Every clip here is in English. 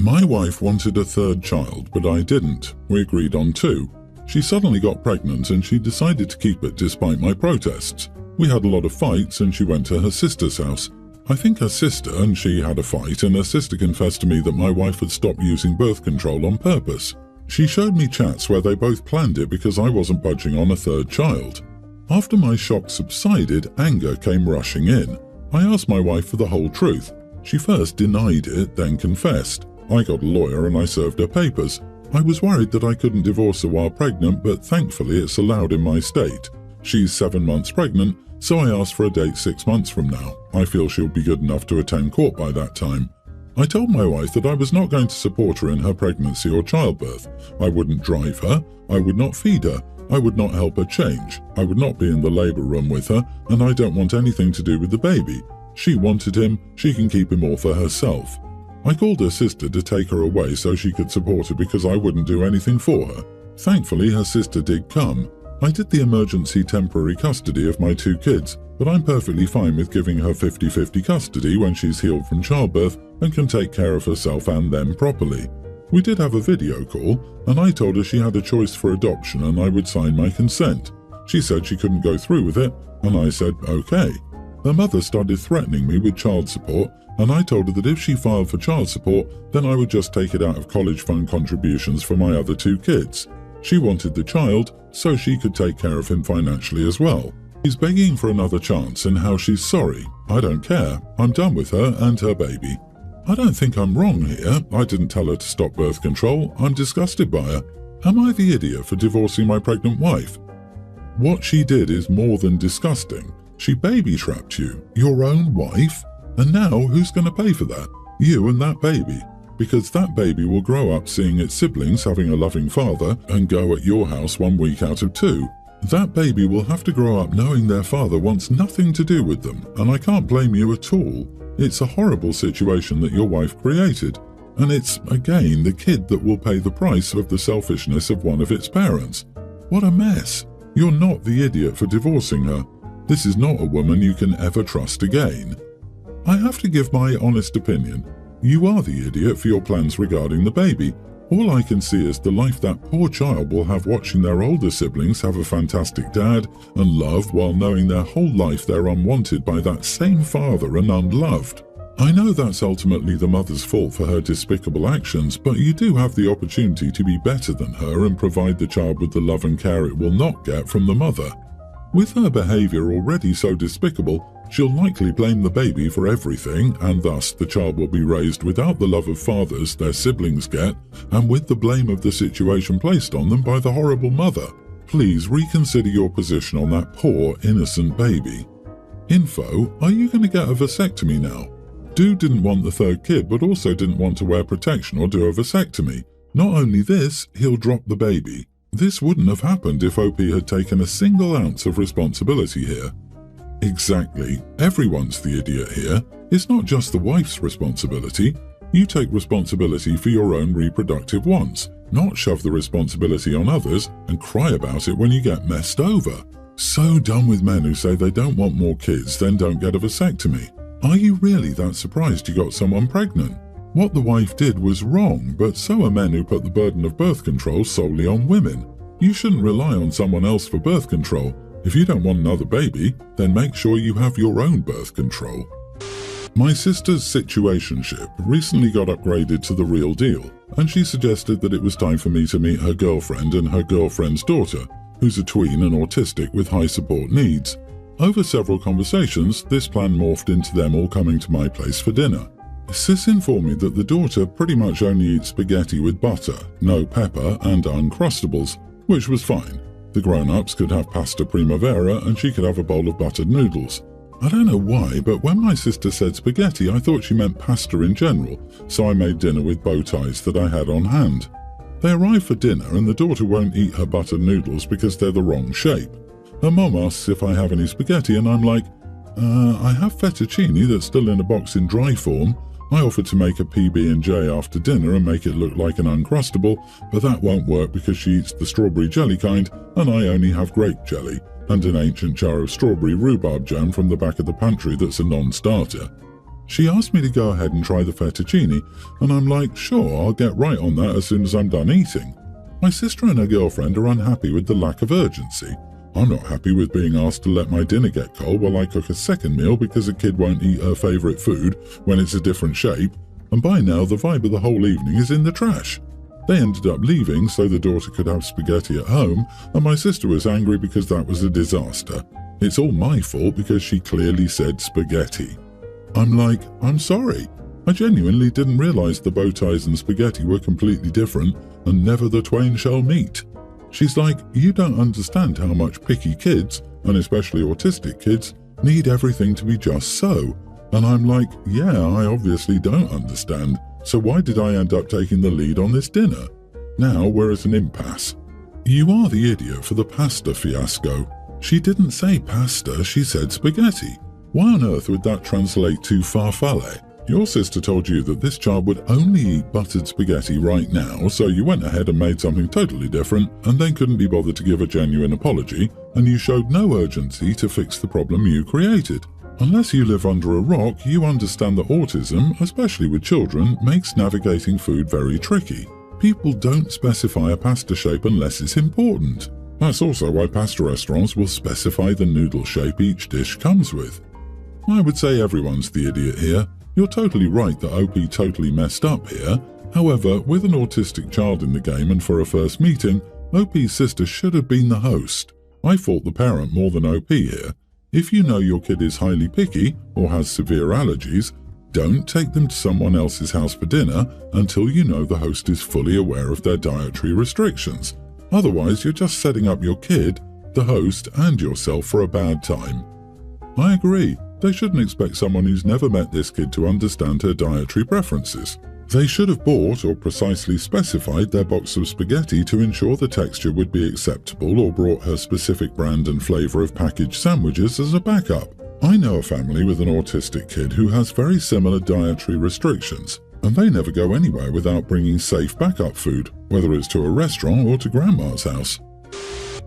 My wife wanted a third child, but I didn't. We agreed on 2. She suddenly got pregnant and she decided to keep it despite my protests. We had a lot of fights and she went to her sister's house. I think her sister and she had a fight, and her sister confessed to me that my wife had stopped using birth control on purpose. She showed me chats where they both planned it because I wasn't budging on a third child. After my shock subsided, anger came rushing in. I asked my wife for the whole truth. She first denied it, then confessed. I got a lawyer and I served her papers. I was worried that I couldn't divorce her while pregnant, but thankfully it's allowed in my state. She's 7 months pregnant, so I asked for a date 6 months from now. I feel she'll be good enough to attend court by that time. I told my wife that I was not going to support her in her pregnancy or childbirth. I wouldn't drive her, I would not feed her, I would not help her change, I would not be in the labour room with her, and I don't want anything to do with the baby. She wanted him, she can keep him all for herself. I called her sister to take her away so she could support her because I wouldn't do anything for her. Thankfully, her sister did come. I did the emergency temporary custody of my 2 kids, but I'm perfectly fine with giving her 50-50 custody when she's healed from childbirth and can take care of herself and them properly. We did have a video call, and I told her she had a choice for adoption and I would sign my consent. She said she couldn't go through with it, and I said okay. Her mother started threatening me with child support, and I told her that if she filed for child support, then I would just take it out of college fund contributions for my other 2 kids. She wanted the child, so she could take care of him financially as well. She's begging for another chance and how she's sorry. I don't care. I'm done with her and her baby. I don't think I'm wrong here. I didn't tell her to stop birth control. I'm disgusted by her. Am I the idiot for divorcing my pregnant wife? What she did is more than disgusting. She baby-trapped you, your own wife, and now who's going to pay for that? You and that baby. Because that baby will grow up seeing its siblings having a loving father and go at your house 1 week out of 2. That baby will have to grow up knowing their father wants nothing to do with them, and I can't blame you at all. It's a horrible situation that your wife created, and it's, again, the kid that will pay the price of the selfishness of one of its parents. What a mess. You're not the idiot for divorcing her. This is not a woman you can ever trust again. I have to give my honest opinion. You are the idiot for your plans regarding the baby. All I can see is the life that poor child will have watching their older siblings have a fantastic dad and love while knowing their whole life they're unwanted by that same father and unloved. I know that's ultimately the mother's fault for her despicable actions, but you do have the opportunity to be better than her and provide the child with the love and care it will not get from the mother. With her behaviour already so despicable, she'll likely blame the baby for everything, and thus the child will be raised without the love of fathers their siblings get, and with the blame of the situation placed on them by the horrible mother. Please reconsider your position on that poor, innocent baby. Info, are you going to get a vasectomy now? Dude didn't want the 3rd kid, but also didn't want to wear protection or do a vasectomy. Not only this, he'll drop the baby. This wouldn't have happened if OP had taken a single ounce of responsibility here. Exactly. Everyone's the idiot here. It's not just the wife's responsibility. You take responsibility for your own reproductive wants, not shove the responsibility on others and cry about it when you get messed over. So done with men who say they don't want more kids, then don't get a vasectomy. Are you really that surprised you got someone pregnant? What the wife did was wrong, but so are men who put the burden of birth control solely on women. You shouldn't rely on someone else for birth control. If you don't want another baby, then make sure you have your own birth control. My sister's situationship recently got upgraded to the real deal, and she suggested that it was time for me to meet her girlfriend and her girlfriend's daughter, who's a tween and autistic with high support needs. Over several conversations, this plan morphed into them all coming to my place for dinner. Sis informed me that the daughter pretty much only eats spaghetti with butter, no pepper, and Uncrustables, which was fine. The grown-ups could have pasta primavera and she could have a bowl of buttered noodles. I don't know why, but when my sister said spaghetti, I thought she meant pasta in general, so I made dinner with bow ties that I had on hand. They arrive for dinner and the daughter won't eat her buttered noodles because they're the wrong shape. Her mom asks if I have any spaghetti and I'm like, I have fettuccine that's still in a box in dry form. I offered to make a PB&J after dinner and make it look like an Uncrustable, but that won't work because she eats the strawberry jelly kind and I only have grape jelly and an ancient jar of strawberry rhubarb jam from the back of the pantry that's a non-starter. She asked me to go ahead and try the fettuccine, and I'm like, sure, I'll get right on that as soon as I'm done eating. My sister and her girlfriend are unhappy with the lack of urgency. I'm not happy with being asked to let my dinner get cold while I cook a second meal because a kid won't eat her favourite food when it's a different shape, and by now the vibe of the whole evening is in the trash. They ended up leaving so the daughter could have spaghetti at home, and my sister was angry because that was a disaster. It's all my fault because she clearly said spaghetti. I'm like, I'm sorry. I genuinely didn't realise the bow ties and spaghetti were completely different, and never the twain shall meet. She's like, you don't understand how much picky kids, and especially autistic kids, need everything to be just so. And I'm like, yeah, I obviously don't understand. So why did I end up taking the lead on this dinner? Now we're at an impasse. You are the idiot for the pasta fiasco. She didn't say pasta, she said spaghetti. Why on earth would that translate to farfalle? Your sister told you that this child would only eat buttered spaghetti right now, so you went ahead and made something totally different and then couldn't be bothered to give a genuine apology, and you showed no urgency to fix the problem you created. Unless you live under a rock, you understand that autism, especially with children, makes navigating food very tricky. People don't specify a pasta shape unless it's important. That's also why pasta restaurants will specify the noodle shape each dish comes with. I would say everyone's the idiot here. You're totally right that OP totally messed up here. However, with an autistic child in the game and for a first meeting, OP's sister should have been the host. I fault the parent more than OP here. If you know your kid is highly picky or has severe allergies, don't take them to someone else's house for dinner until you know the host is fully aware of their dietary restrictions. Otherwise, you're just setting up your kid, the host, and yourself for a bad time. I agree. They shouldn't expect someone who's never met this kid to understand her dietary preferences. They should have bought or precisely specified their box of spaghetti to ensure the texture would be acceptable, or brought her specific brand and flavour of packaged sandwiches as a backup. I know a family with an autistic kid who has very similar dietary restrictions, and they never go anywhere without bringing safe backup food, whether it's to a restaurant or to grandma's house.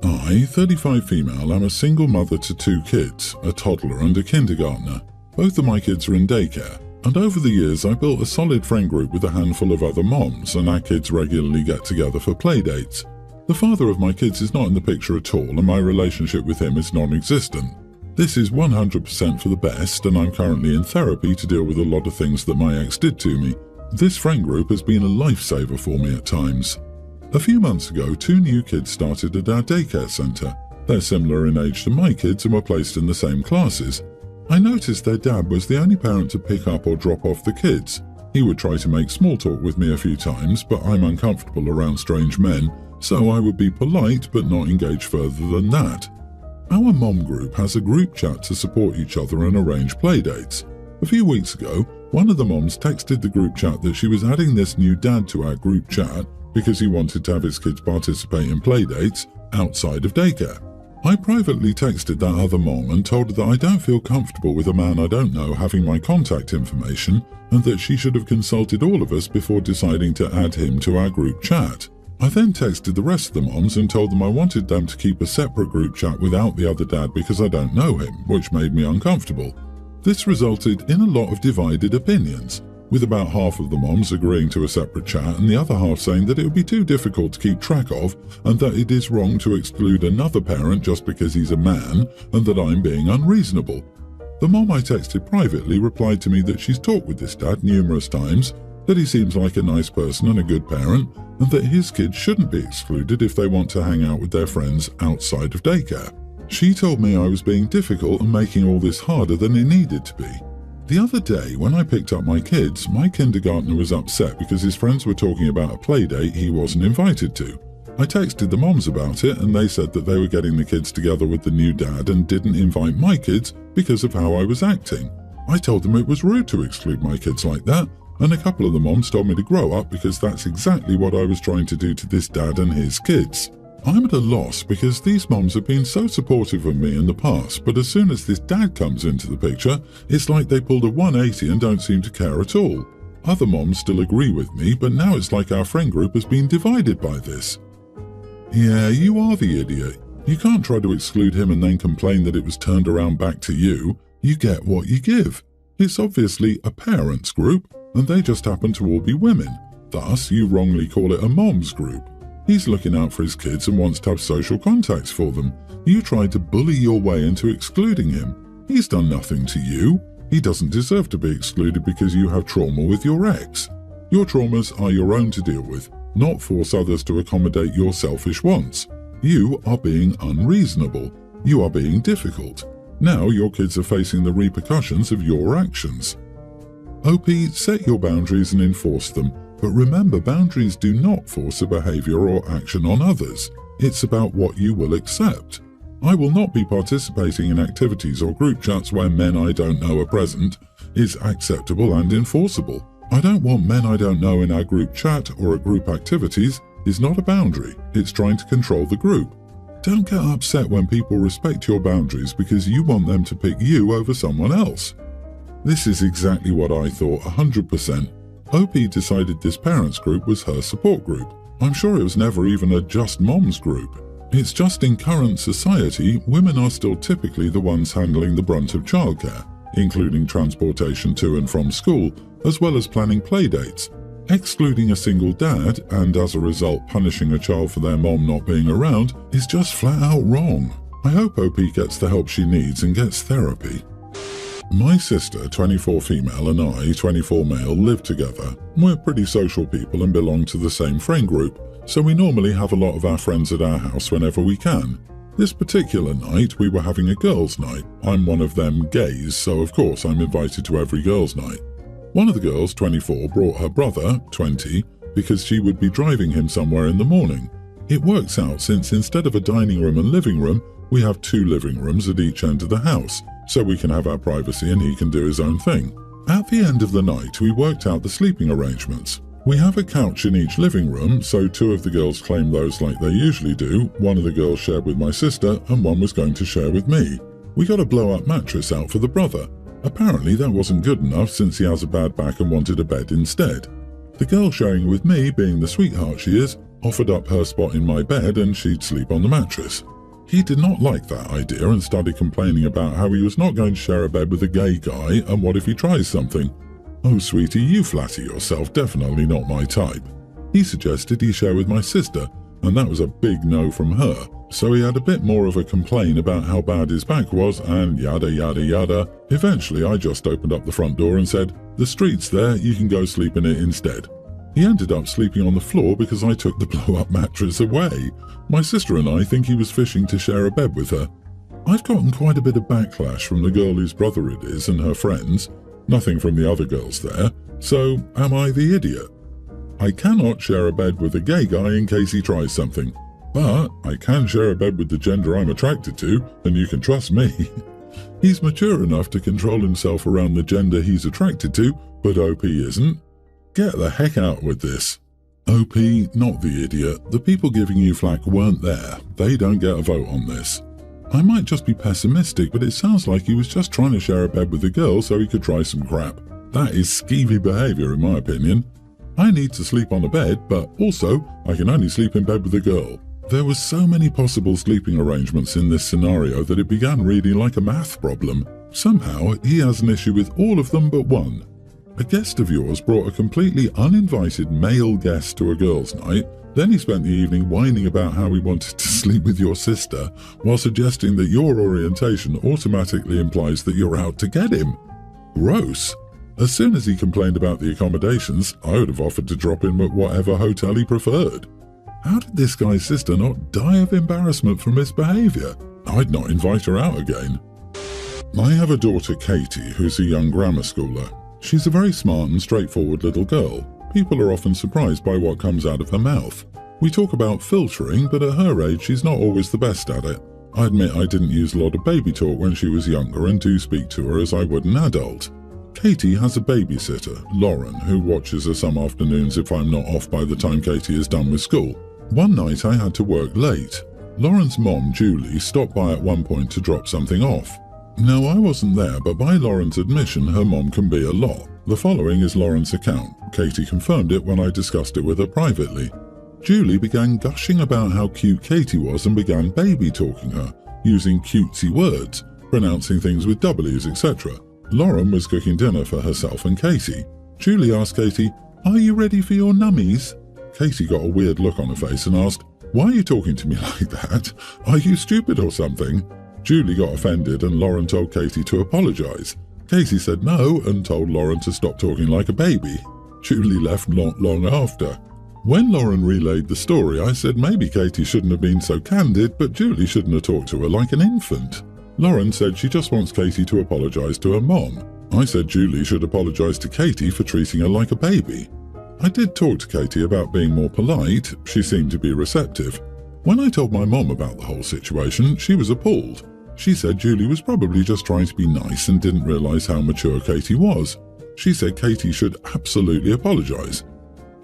I, 35 female, am a single mother to 2 kids, a toddler and a kindergartner. Both of my kids are in daycare, and over the years I built a solid friend group with a handful of other moms, and our kids regularly get together for play dates. The father of my kids is not in the picture at all, and my relationship with him is non-existent. This is 100% for the best, and I'm currently in therapy to deal with a lot of things that my ex did to me. This friend group has been a lifesaver for me at times. A few months ago, 2 new kids started at our daycare centre. They're similar in age to my kids and were placed in the same classes. I noticed their dad was the only parent to pick up or drop off the kids. He would try to make small talk with me a few times, but I'm uncomfortable around strange men, so I would be polite but not engage further than that. Our mom group has a group chat to support each other and arrange playdates. A few weeks ago, one of the moms texted the group chat that she was adding this new dad to our group chat because he wanted to have his kids participate in playdates outside of daycare. I privately texted that other mom and told her that I don't feel comfortable with a man I don't know having my contact information, and that she should have consulted all of us before deciding to add him to our group chat. I then texted the rest of the moms and told them I wanted them to keep a separate group chat without the other dad because I don't know him, which made me uncomfortable. This resulted in a lot of divided opinions, with about half of the moms agreeing to a separate chat and the other half saying that it would be too difficult to keep track of, and that it is wrong to exclude another parent just because he's a man, and that I'm being unreasonable. The mom I texted privately replied to me that she's talked with this dad numerous times, that he seems like a nice person and a good parent, and that his kids shouldn't be excluded if they want to hang out with their friends outside of daycare. She told me I was being difficult and making all this harder than it needed to be. The other day, when I picked up my kids, my kindergartner was upset because his friends were talking about a playdate he wasn't invited to. I texted the moms about it, and they said that they were getting the kids together with the new dad and didn't invite my kids because of how I was acting. I told them it was rude to exclude my kids like that, and a couple of the moms told me to grow up because that's exactly what I was trying to do to this dad and his kids. I'm at a loss because these moms have been so supportive of me in the past, but as soon as this dad comes into the picture, it's like they pulled a 180 and don't seem to care at all. Other moms still agree with me, but now it's like our friend group has been divided by this. Yeah, you are the idiot. You can't try to exclude him and then complain that it was turned around back to you. You get what you give. It's obviously a parents' group, and they just happen to all be women. Thus, you wrongly call it a mom's group. He's looking out for his kids and wants to have social contacts for them. You tried to bully your way into excluding him. He's done nothing to you. He doesn't deserve to be excluded because you have trauma with your ex. Your traumas are your own to deal with, not force others to accommodate your selfish wants. You are being unreasonable. You are being difficult. Now your kids are facing the repercussions of your actions. OP, set your boundaries and enforce them, but remember, boundaries do not force a behavior or action on others. It's about what you will accept. I will not be participating in activities or group chats where men I don't know are present is acceptable and enforceable. I don't want men I don't know in our group chat or at group activities is not a boundary. It's trying to control the group. Don't get upset when people respect your boundaries because you want them to pick you over someone else. This is exactly what I thought 100%. OP decided this parents group was her support group. I'm sure it was never even a just moms group. It's just in current society, women are still typically the ones handling the brunt of childcare, including transportation to and from school, as well as planning playdates. Excluding a single dad, and as a result punishing a child for their mom not being around, is just flat out wrong. I hope OP gets the help she needs and gets therapy. My sister, 24 female, and I, 24 male, live together. We're pretty social people and belong to the same friend group, so we normally have a lot of our friends at our house whenever we can. This particular night, we were having a girls' night. I'm one of them gays, so of course I'm invited to every girls' night. One of the girls, 24, brought her brother, 20, because she would be driving him somewhere in the morning. It works out since instead of a dining room and living room, we have 2 living rooms at each end of the house, so we can have our privacy and he can do his own thing. At the end of the night, we worked out the sleeping arrangements. We have a couch in each living room, so 2 of the girls claimed those like they usually do. One of the girls shared with my sister, and one was going to share with me. We got a blow-up mattress out for the brother. Apparently that wasn't good enough since he has a bad back and wanted a bed instead. The girl sharing with me, being the sweetheart she is, offered up her spot in my bed and she'd sleep on the mattress. He did not like that idea and started complaining about how he was not going to share a bed with a gay guy and what if he tries something. Oh sweetie, you flatter yourself, definitely not my type. He suggested he share with my sister, and that was a big no from her, so he had a bit more of a complaint about how bad his back was and yada yada yada. Eventually I just opened up the front door and said, "The street's there, you can go sleep in it instead." He ended up sleeping on the floor because I took the blow-up mattress away. My sister and I think he was fishing to share a bed with her. I've gotten quite a bit of backlash from the girl whose brother it is and her friends. Nothing from the other girls there. So, am I the idiot? I cannot share a bed with a gay guy in case he tries something. But I can share a bed with the gender I'm attracted to, and you can trust me. He's mature enough to control himself around the gender he's attracted to, but OP isn't. Get the heck out with this. OP, not the idiot. The people giving you flack weren't there. They don't get a vote on this. I might just be pessimistic, but it sounds like he was just trying to share a bed with a girl so he could try some crap. That is skeevy behavior in my opinion. I need to sleep on a bed, but also I can only sleep in bed with a girl. There were so many possible sleeping arrangements in this scenario that it began reading like a math problem. Somehow he has an issue with all of them but one. A guest of yours brought a completely uninvited male guest to a girls' night. Then he spent the evening whining about how he wanted to sleep with your sister, while suggesting that your orientation automatically implies that you're out to get him. Gross. As soon as he complained about the accommodations, I would have offered to drop him at whatever hotel he preferred. How did this guy's sister not die of embarrassment from his behaviour? I'd not invite her out again. I have a daughter, Katie, who's a young grammar schooler. She's a very smart and straightforward little girl. People are often surprised by what comes out of her mouth. We talk about filtering, but at her age she's not always the best at it. I admit I didn't use a lot of baby talk when she was younger and do speak to her as I would an adult. Katie has a babysitter, Lauren, who watches her some afternoons if I'm not off by the time Katie is done with school. One night I had to work late. Lauren's mom, Julie, stopped by at one point to drop something off. Now, I wasn't there, but by Lauren's admission, her mom can be a lot. The following is Lauren's account. Katie confirmed it when I discussed it with her privately. Julie began gushing about how cute Katie was and began baby talking her, using cutesy words, pronouncing things with W's, etc. Lauren was cooking dinner for herself and Katie. Julie asked Katie, "Are you ready for your nummies?" Katie got a weird look on her face and asked, "Why are you talking to me like that? Are you stupid or something?" Julie got offended and Lauren told Katie to apologize. Katie said no and told Lauren to stop talking like a baby. Julie left not long after. When Lauren relayed the story, I said maybe Katie shouldn't have been so candid, but Julie shouldn't have talked to her like an infant. Lauren said she just wants Katie to apologize to her mom. I said Julie should apologize to Katie for treating her like a baby. I did talk to Katie about being more polite. She seemed to be receptive. When I told my mom about the whole situation, she was appalled. She said Julie was probably just trying to be nice and didn't realize how mature Katie was. She said Katie should absolutely apologize.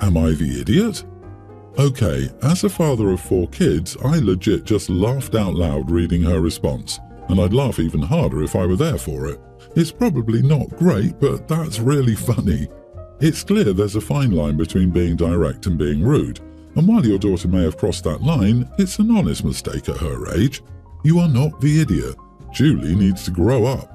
Am I the idiot? Okay, as a father of 4 kids, I legit just laughed out loud reading her response, and I'd laugh even harder if I were there for it. It's probably not great, but that's really funny. It's clear there's a fine line between being direct and being rude, and while your daughter may have crossed that line, it's an honest mistake at her age. You are not the idiot. Julie needs to grow up.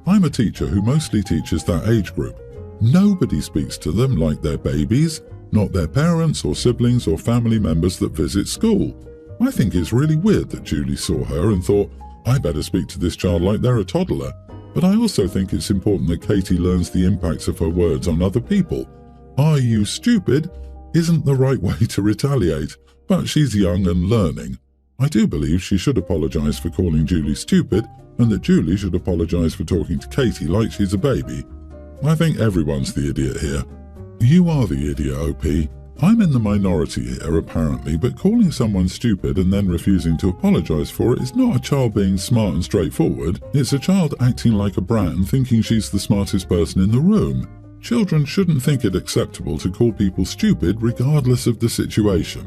I'm a teacher who mostly teaches that age group. Nobody speaks to them like they're babies, not their parents or siblings or family members that visit school. I think it's really weird that Julie saw her and thought, I better speak to this child like they're a toddler. But I also think it's important that Katie learns the impacts of her words on other people. "Are you stupid?" isn't the right way to retaliate, but she's young and learning. I do believe she should apologize for calling Julie stupid, and that Julie should apologize for talking to Katie like she's a baby. I think everyone's the idiot here. You are the idiot, OP. I'm in the minority here, apparently, but calling someone stupid and then refusing to apologize for it is not a child being smart and straightforward. It's a child acting like a brat and thinking she's the smartest person in the room. Children shouldn't think it acceptable to call people stupid regardless of the situation.